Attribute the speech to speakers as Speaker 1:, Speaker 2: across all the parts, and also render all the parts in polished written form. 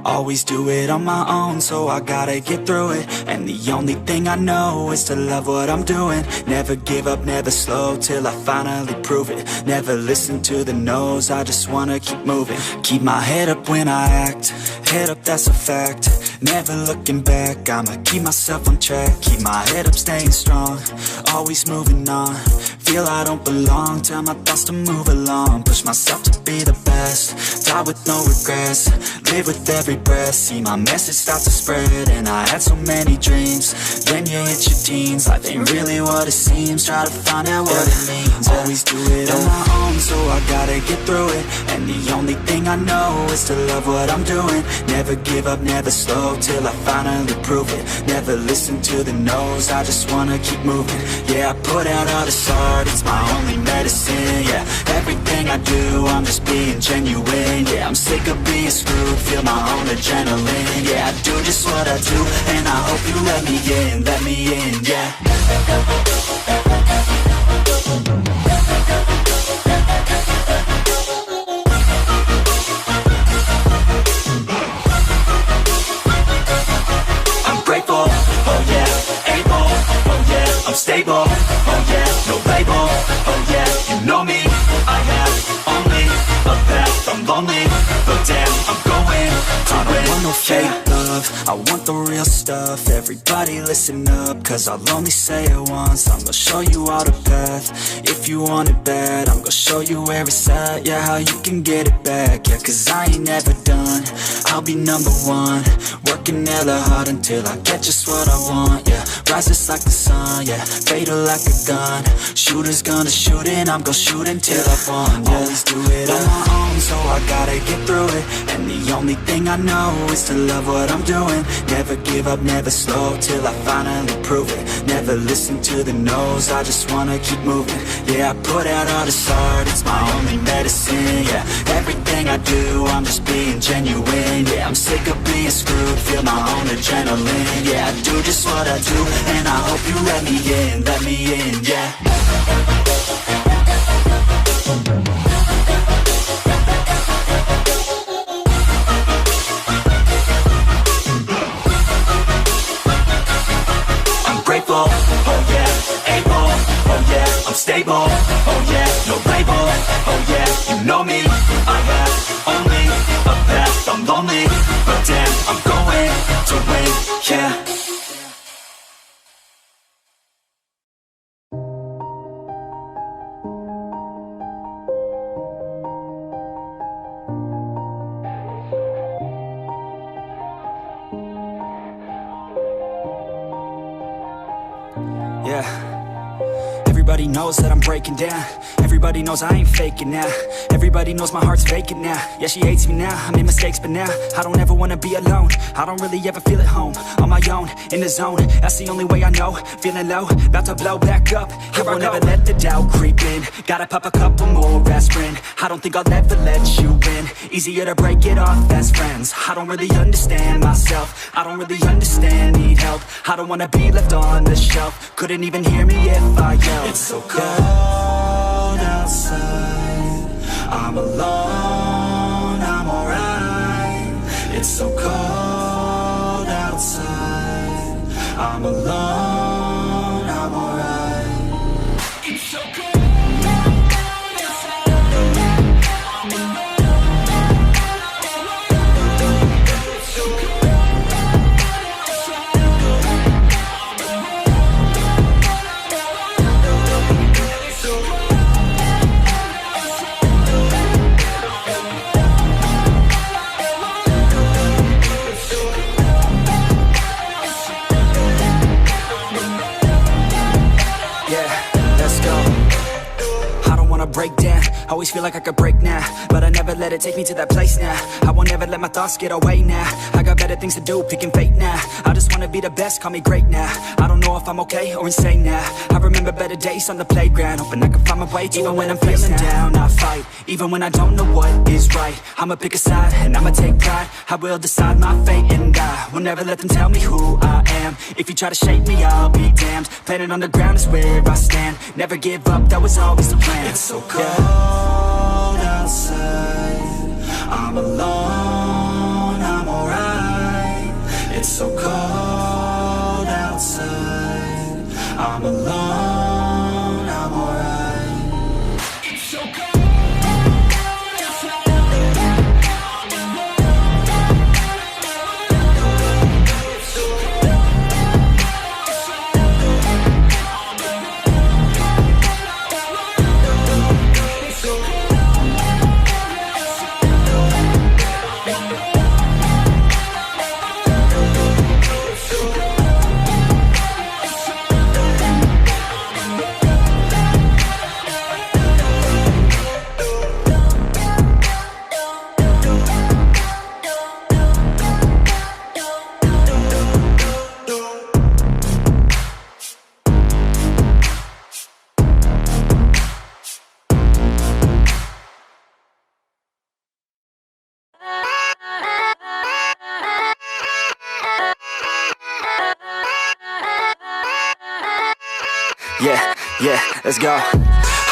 Speaker 1: Always do it on my own, so I gotta get through it. And the only thing I know is to love what I'm doing. Never give up, never slow, till I finally prove it. Never listen to the no's, I just wanna keep moving. Keep my head up when I act, head up, that's a fact. Never looking back, I'ma keep myself on track. Keep my head up, staying strong, always moving on. Feel I don't belong, tell my thoughts to move along. Push myself to be the best, die with no regrets. Live with every breath, see my message start to spread. And I had so many dreams, then you hit your teens. Life ain't really what it seems, try to find out what it means. Always do it on my own, so I gotta get through it. And the only thing I know is to love what I'm doing. Never give up, never slow, till I finally prove it. Never listen to the no's, I just wanna keep moving. Yeah, I put out all this art, it's my only medicine. Yeah, everything I do, I'm just being genuine. Yeah, I'm sick of being screwed, feel my own adrenaline. Yeah, I do just what I do, and I hope you let me in, yeah. I'm grateful, oh yeah, able, oh yeah, I'm stable, oh yeah, no label, oh yeah, you know me, I have only a path, I'm lonely, but damn, I'm going to win. I don't want no fake love, I want the real stuff. Everybody listen up, cause I'll only say it once. I'm gonna show you all the path, if you want it bad. I'm gonna show you where it's at, yeah, how you can get it back. Yeah, cause I ain't never done, I'll be number one. Working hella hard until I get just what I want, yeah. Rises like the sun, yeah, fatal like a gun. Shooters gonna shoot and I'm gonna shoot until I won, yeah. Always do it on my own, so I gotta get through it. And the only thing I know is to love what I'm doing. Never give up, never slow, till I finally prove it. Never listen to the no's, I just wanna keep moving. Yeah, I put out all this art, it's my only medicine. Yeah, everything I do, I'm just being genuine. Yeah, I'm sick of being screwed, feel my own adrenaline. Yeah, I do just what I do, and I hope you let me in, yeah. Grateful, oh yeah, able, oh yeah, I'm stable, oh yeah, no label, oh yeah, you know me, I have only a path, I'm lonely, but damn, I'm going to win, yeah. Yeah, everybody knows that I'm breaking down. Everybody knows I ain't faking now. Everybody knows my heart's vacant now. Yeah, she hates me now, I made mistakes but now I don't ever wanna be alone. I don't really ever feel at home, on my own, in the zone. That's the only way I know, feeling low, about to blow back up. Here I never let the doubt creep in. Gotta pop a couple more aspirin. I don't think I'll ever let you in. Easier to break it off best friends. I don't really understand myself, I don't really understand, need help. I don't wanna be left on the shelf. Couldn't even hear me if I yelled. It's so cold outside, I'm alone, I'm alright. It's so cold outside, I'm alone, I'm alright. It's so cold. Break down, always feel like I could break now, but I never let it take me to that place now. I won't ever let my thoughts get away now. I got better things to do, picking fate now. I just wanna be the best, call me great now. I don't know if I'm okay or insane now. I remember better days on the playground, hoping I can find my way to even when I'm feeling down, I fight, even when I don't know what is right. I'ma pick a side, and I'ma take pride. I will decide my fate, and I will never let them tell me who I am. If you try to shape me, I'll be damned. Planet on the ground is where I stand. Never give up, that was always the plan. It's so cold outside, I'm alone, I'm alright. so cold outside. I'm alone, I'm alright. It's so cold. Yeah, let's go.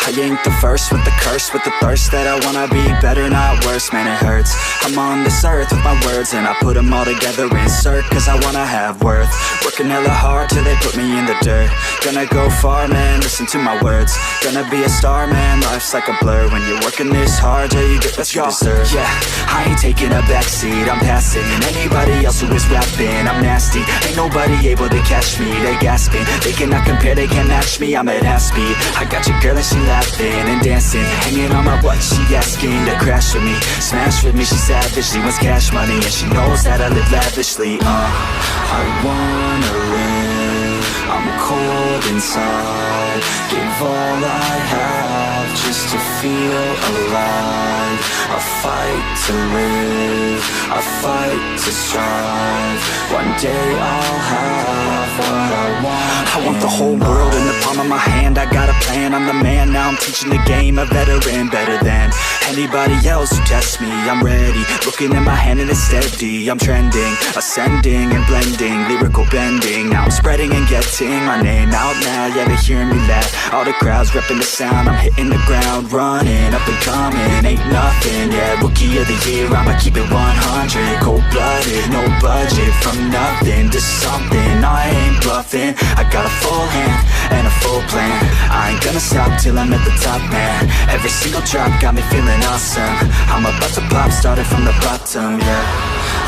Speaker 1: I ain't the first with the curse, with the thirst that I wanna be better, not worse, man it hurts. I'm on this earth with my words and I put them all together, insert, cause I wanna have worth. Working hella hard till they put me in the dirt. Gonna go far, man, listen to my words. Gonna be a star, man, life's like a blur. When you're working this hard, yeah, you get what you deserve. Yeah, I ain't taking a backseat, I'm passing anybody else who is rapping. I'm nasty, ain't nobody able to catch me. They gasping, they cannot compare, they can't match me. I'm at half speed, I got your girl and she laughing and dancing, hanging on my butt, she asking to crash with me, smash with me. She savage, she wants cash money and she knows that I live lavishly. I wanna live, I'm cold inside. Give all I have just to feel alive. I fight to live, I fight to strive. One day I'll have what I want. I want the whole world in the palm of my hand. I got a plan, I'm the man. Now I'm teaching the game, a veteran, better than anybody else who tests me. I'm ready, looking at my hand and it's steady. I'm trending, ascending and blending, lyrical bending. Now I'm spreading and getting my name out now. Yeah, they hearing me laugh, all the crowds repping the sound. I'm hitting the ground, running, up and coming, ain't nothing. Yeah, rookie of the year, I'ma keep it 100. Cold-blooded, no budget, from nothing to something. I ain't bluffing, I got a full hand and a full plan. I ain't gonna stop till I'm at the top, man. Every single drop got me feeling awesome. I'm about to pop, started from the bottom, yeah.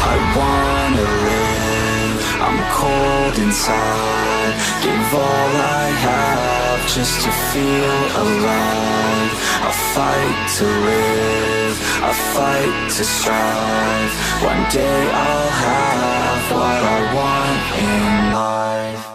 Speaker 1: I wanna live, I'm cold inside. Give all I have just to feel alive. I fight to live, I fight to strive. One day I'll have what I want in life.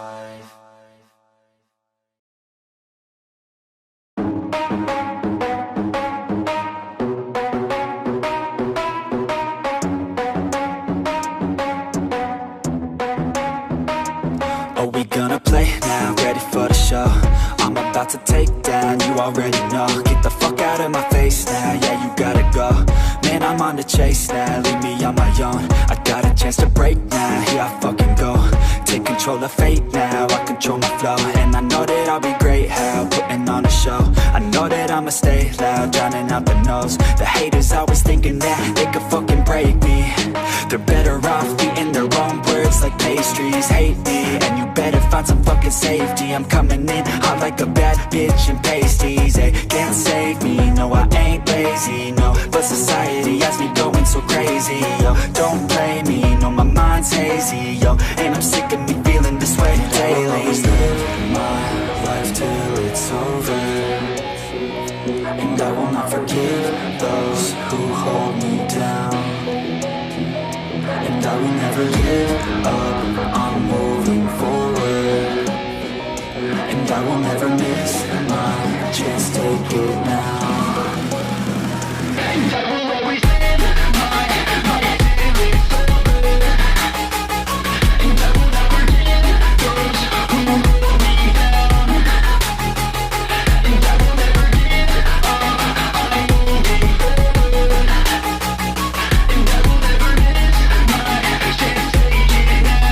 Speaker 1: Are we gonna play now? Ready for the show? I'm about to take down, you already know. Get the fuck out of my face now, yeah, you gotta go. Man, I'm on the chase now, leave me on my own. I got a chance to break now, here I fucking go. Take control of fate now, I control my flow. And I know that I'll be great, how putting on a show. I know that I'ma stay loud, drowning out the noise. The haters always thinking that they could fucking break me. They're better off eating their own words like pastries. Hate me, and you better find some fucking safety. I'm coming in hot like a bad bitch in pasties. They can't save me, no I ain't lazy, no. But society has me going so crazy, yo. Don't blame me, no my mind's hazy, yo. And I'm sick of me feeling this way daily. I'll always live my life till it's over, and I will not forgive those who hold me down. And I will never give up, I'm moving forward. And I will never miss my chance, take it now. And I will always live my life till it's over, and I will never give those who hold me down. And I will never give up, I'm moving forward. And I will never miss my chance, take it now.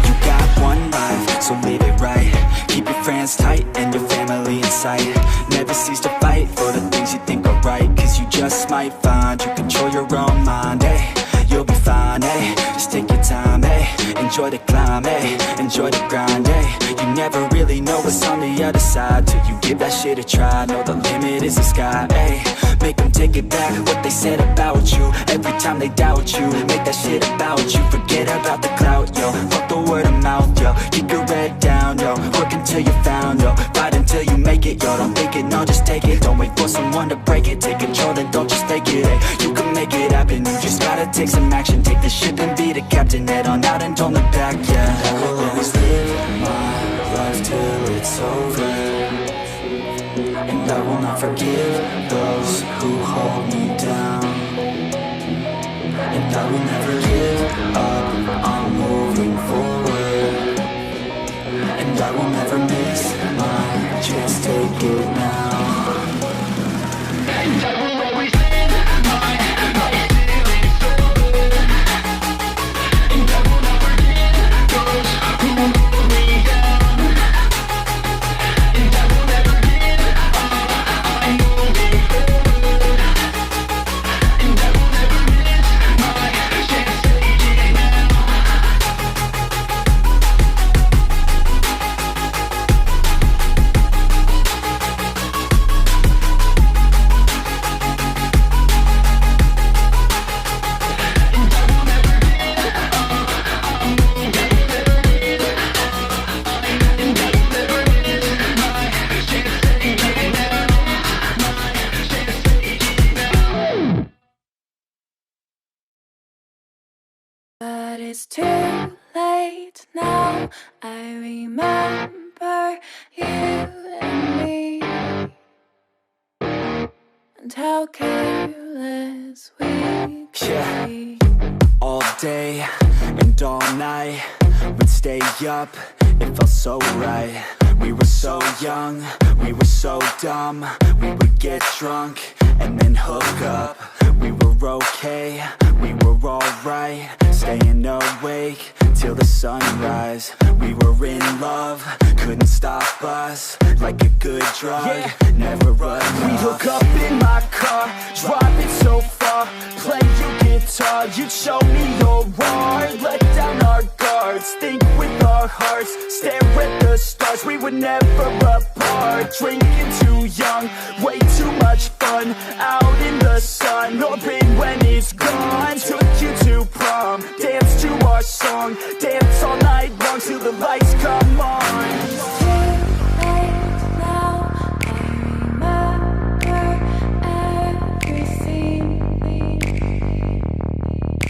Speaker 1: You got one life, so live it right. Keep your friends tight and your family in sight. Never cease to fight for the things you think are right, cause you just might find you control your own mind, eh? You'll be fine, eh? enjoy the climb, ayy, enjoy the grind, ayy. You never really know what's on the other side till you give that shit a try. Know the limit is the sky, ayy. Make them take it back, what they said about you. Every time they doubt you, make that shit about you. Forget about the clout, yo, fuck the word of mouth, yo. Keep your head down, yo, work until you found, yo. Fight until you make it, yo, don't think it, no, just take it. Don't wait for someone to break it, take control and don't just fake it, ayy. You can make it happen, you just gotta take some action. Take the ship and be the captain, head on out and don't look back, yeah. I will always live my life till it's over, and I will not forgive those who hold me down. And I will never give up, I'm moving forward, and I will never miss my chance, take it now. And I will always live my life till it's over, and I will not forgive those who hold me down. And I will never give up, I'm moving forward, and I will never miss my chance, take it now.
Speaker 2: But it's too late now. I remember you and me, and how careless we could be.
Speaker 1: All day and all night, we'd stay up, it felt so right. We were so young, we were so dumb. We would get drunk and then hook up. We were okay, we were alright, staying awake till the sunrise. We were in love, couldn't stop us, like a good drug, never enough.
Speaker 3: We'd hook up in my car, drive it so far, play your guitar, you'd show me your art. Let down our guards, think with our hearts, stare at the stars, we were never apart. Drinking too young, way too much fun, out in the sun, open when it's gone. Took you to prom, dance to our song, dance all night long till the lights come on.
Speaker 2: It's too late now. I remember everything,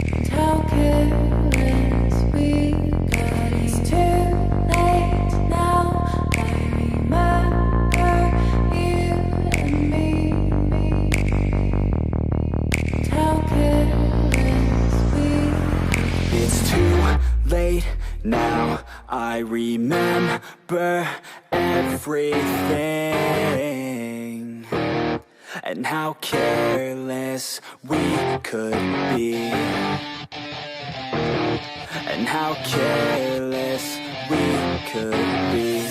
Speaker 2: and how careless we got. It's too late now. I remember you and me, and how careless we.
Speaker 1: It's too late now, I remember everything, and how careless we could be, and how careless we could be,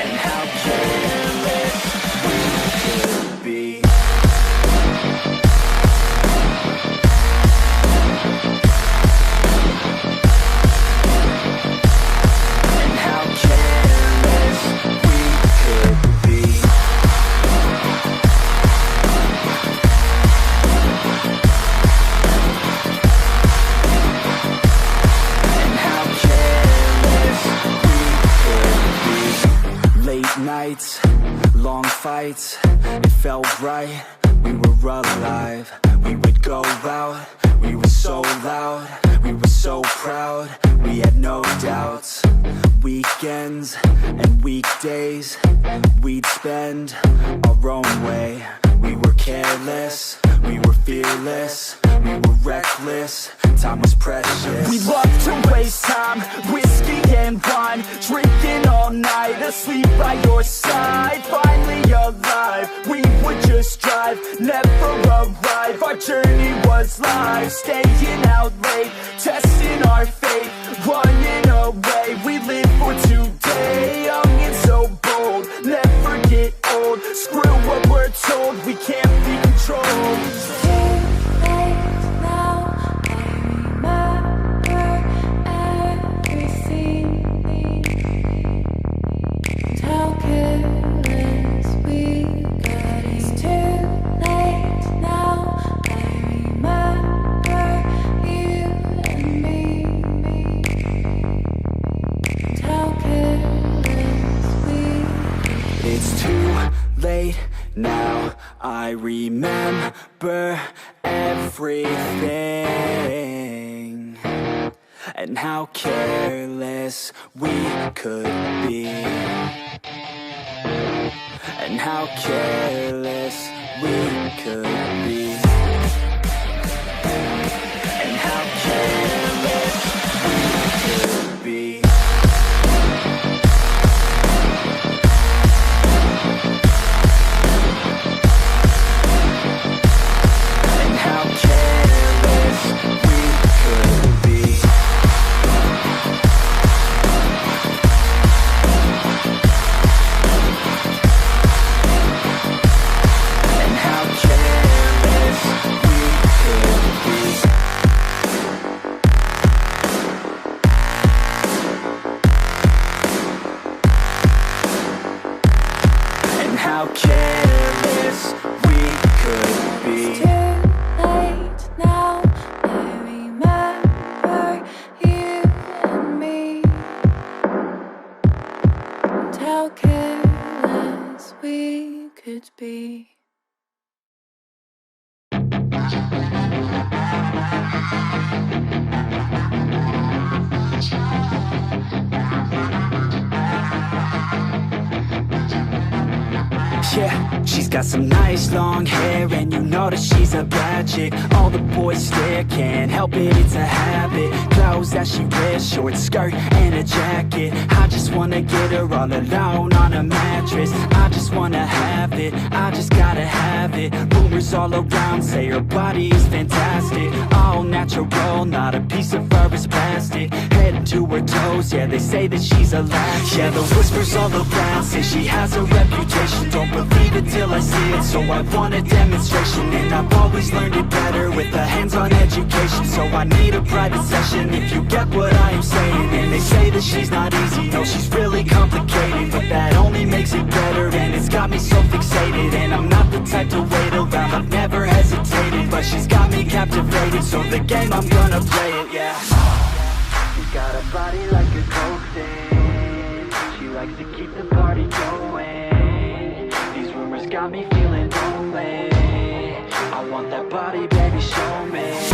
Speaker 1: and how careless we could be. Nights, long fights, it felt right, we were alive. We would go out, we were so loud, we were so proud, we had no doubts. Weekends and weekdays, we'd spend our own way. We were careless, we were fearless, we were reckless, time was precious.
Speaker 3: We loved to waste time, whiskey and wine, drinking all night, asleep by your side. Finally alive, we would just drive, never arrive. Our journey was live, staying out late, testing our fate, running away. We live for today, young and so bold, never get old. Screw what we're told, we can't be controlled.
Speaker 2: It's too late now. I remember
Speaker 1: It's too late now, I remember everything, and how careless we could be, and how careless we could be, and how careless we could be. How careless we could be.
Speaker 2: It's too late now, I remember you and me, and how careless we could be.
Speaker 1: Yeah, she's got some nice long hair, and you know that she's a bad chick. All the boys stare, can't help it, it's a habit. Clothes that she wears, short skirt and a jacket. I just wanna get her all alone on a mattress. I just wanna have it, I just gotta have it. Rumors all around say her body is fantastic. All natural, not a piece of fur is plastic. Head to her toes, yeah, they say that she's a latch. Yeah, the whispers all around say she has a reputation. Don't believe it till I see it, so I want a demonstration. And I've always learned it better with a hands-on education. So I need a private session if you get what I am saying. And they say that she's not easy, no, she's really complicated, but that only makes it better, and it's got me so fixated. And I'm not the type to wait around, I've never hesitated, but she's got me captivated, so the game, I'm gonna play it, yeah. She's got a body like a coke thing, she likes to keep the party going. These rumors got me feeling lonely, I want that body, baby, show me.